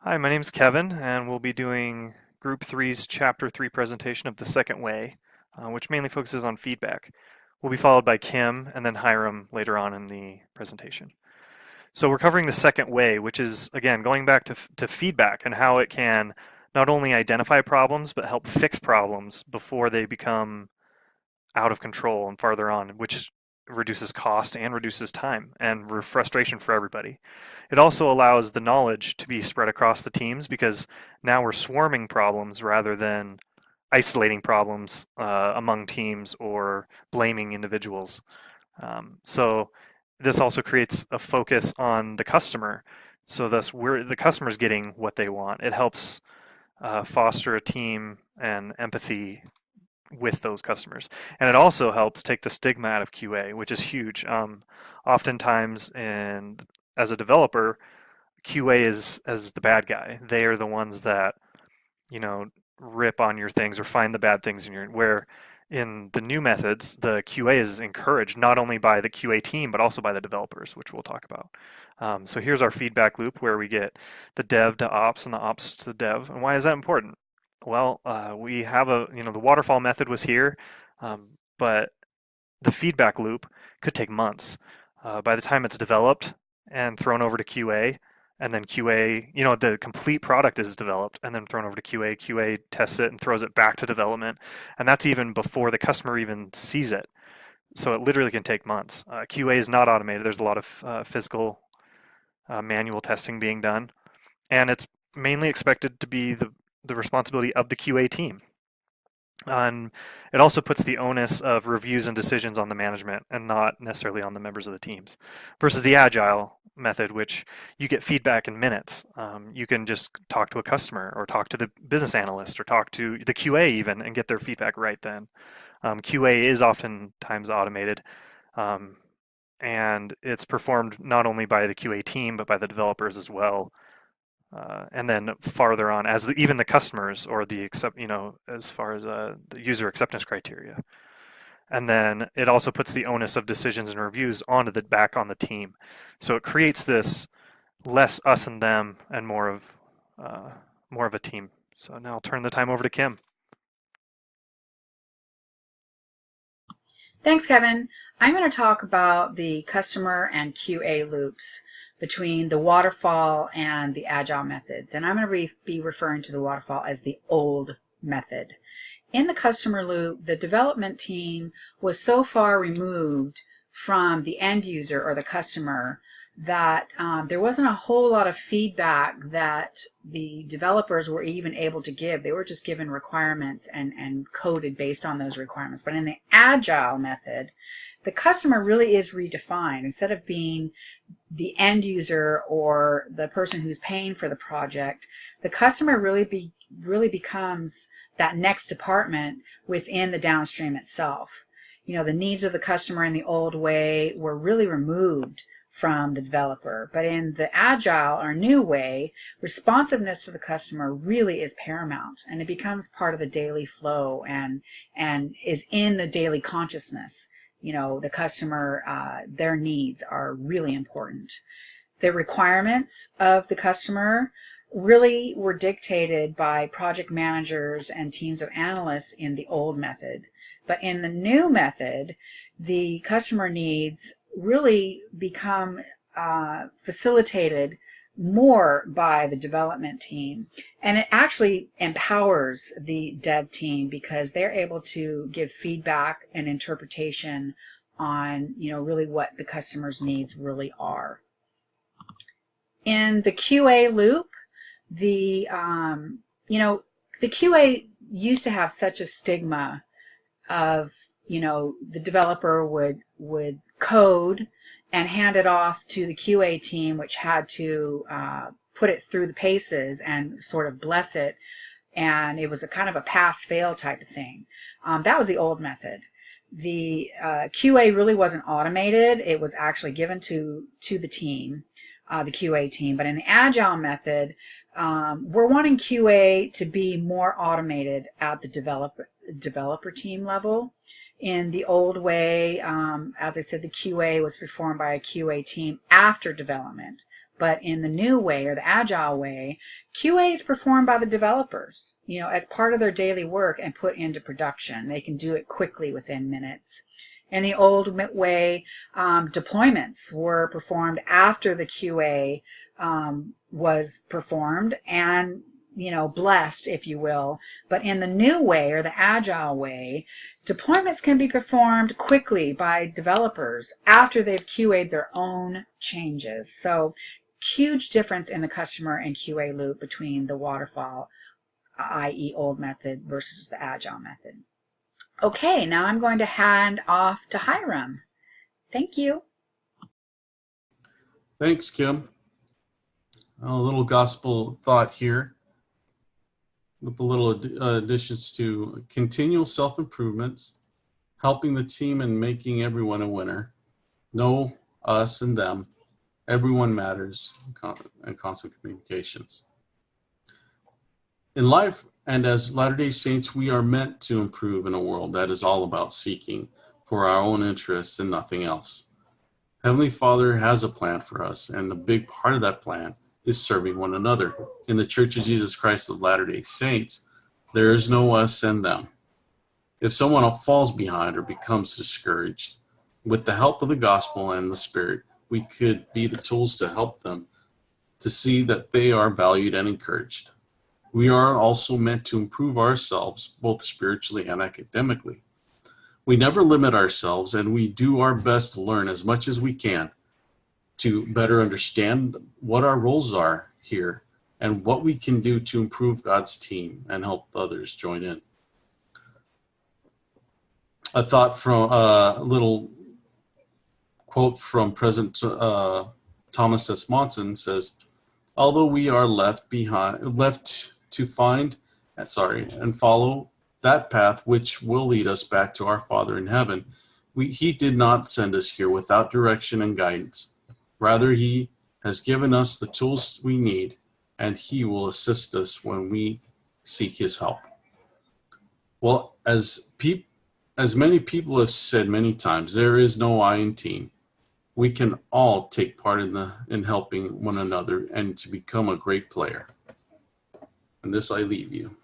Hi, my name is Kevin, and we'll be doing Group Three's Chapter 3 presentation of the second way, which mainly focuses on feedback. We'll be followed by Kim and then Hiram later on in the presentation. So we're covering the second way, which is, again, going back to feedback and how it can not only identify problems, but help fix problems before they become out of control and farther on, which reduces cost and reduces time and frustration for everybody. It also allows the knowledge to be spread across the teams because now we're swarming problems rather than isolating problems among teams or blaming individuals. So this also creates a focus on the customer. So thus, the customer's getting what they want. It helps foster a team and empathy with those customers. And it also helps take the stigma out of QA, which is huge. Oftentimes, as a developer, QA is as the bad guy. They are the ones that you know rip on your things or find the bad things in your. Where in the new methods, the QA is encouraged not only by the QA team but also by the developers, which we'll talk about. So here's our feedback loop where we get the dev to ops and the ops to dev. And why is that important? Well, we have the waterfall method was here, but the feedback loop could take months. By the time it's developed and thrown over to QA, and then QA, the complete product is developed and then thrown over to QA, QA tests it and throws it back to development. And that's even before the customer even sees it. So it literally can take months. QA is not automated. There's a lot of physical manual testing being done. And it's mainly expected to be the responsibility of the QA team. And it also puts the onus of reviews and decisions on the management and not necessarily on the members of the teams versus the agile method, which you get feedback in minutes. You can just talk to a customer or talk to the business analyst or talk to the QA even and get their feedback right then. QA is oftentimes automated, and it's performed not only by the QA team but by the developers as well. And then farther on, as even the customers or the as far as the user acceptance criteria. And then it also puts the onus of decisions and reviews back on the team. So it creates this less us and them and more of a team. So now I'll turn the time over to Kim. Thanks, Kevin. I'm going to talk about the customer and QA loops between the waterfall and the agile methods. And I'm going to be referring to the waterfall as the old method. In the customer loop, the development team was so far removed from the end user or the customer that there wasn't a whole lot of feedback that the developers were even able to give. They were just given requirements and coded based on those requirements. But in the agile method, the customer really is redefined. Instead of being the end user or the person who's paying for the project, the customer really becomes that next department within the downstream itself. The needs of the customer in the old way were really removed from the developer. But in the agile or new way, responsiveness to the customer really is paramount, and it becomes part of the daily flow and is in the daily consciousness. The customer, their needs are really important. The requirements of the customer really were dictated by project managers and teams of analysts in the old method. But in the new method, the customer needs really become facilitated more by the development team. And it actually empowers the dev team because they're able to give feedback and interpretation on, really what the customer's needs really are. In the QA loop, the QA used to have such a stigma of, the developer would code and hand it off to the QA team, which had to put it through the paces and sort of bless it, and it was a kind of a pass-fail type of thing. That was the old method. The QA really wasn't automated. It was actually given to the team, the QA team. But in the agile method, we're wanting QA to be more automated at the developer team level. In the old way, as I said, the QA was performed by a QA team after development. But in the new way, or the agile way, QA is performed by the developers, as part of their daily work and put into production. They can do it quickly within minutes. In the old way, deployments were performed after the QA was performed and blessed, if you will. But in the new way, or the agile way, deployments can be performed quickly by developers after they've QA'd their own changes. So huge difference in the customer and QA loop between the waterfall, i.e. old method, versus the agile method. Okay, now I'm going to hand off to Hiram. Thank you. Thanks, Kim. A little gospel thought here with the little additions to continual self-improvements, helping the team and making everyone a winner. Know us and them. Everyone matters, and constant communications. In life and as Latter-day Saints, we are meant to improve in a world that is all about seeking for our own interests and nothing else. Heavenly Father has a plan for us, and a big part of that plan is serving one another. In the Church of Jesus Christ of Latter-day Saints, there is no us and them. If someone falls behind or becomes discouraged, with the help of the gospel and the Spirit, we could be the tools to help them to see that they are valued and encouraged. We are also meant to improve ourselves, both spiritually and academically. We never limit ourselves, and we do our best to learn as much as we can to better understand what our roles are here and what we can do to improve God's team and help others join in. A thought from a little quote from President Thomas S. Monson says, although we are left to find and follow that path which will lead us back to our Father in heaven, he did not send us here without direction and guidance. Rather, he has given us the tools we need, and he will assist us when we seek his help. Well, as many people have said many times, there is no I in team. We can all take part in helping one another and to become a great player. And this I leave you.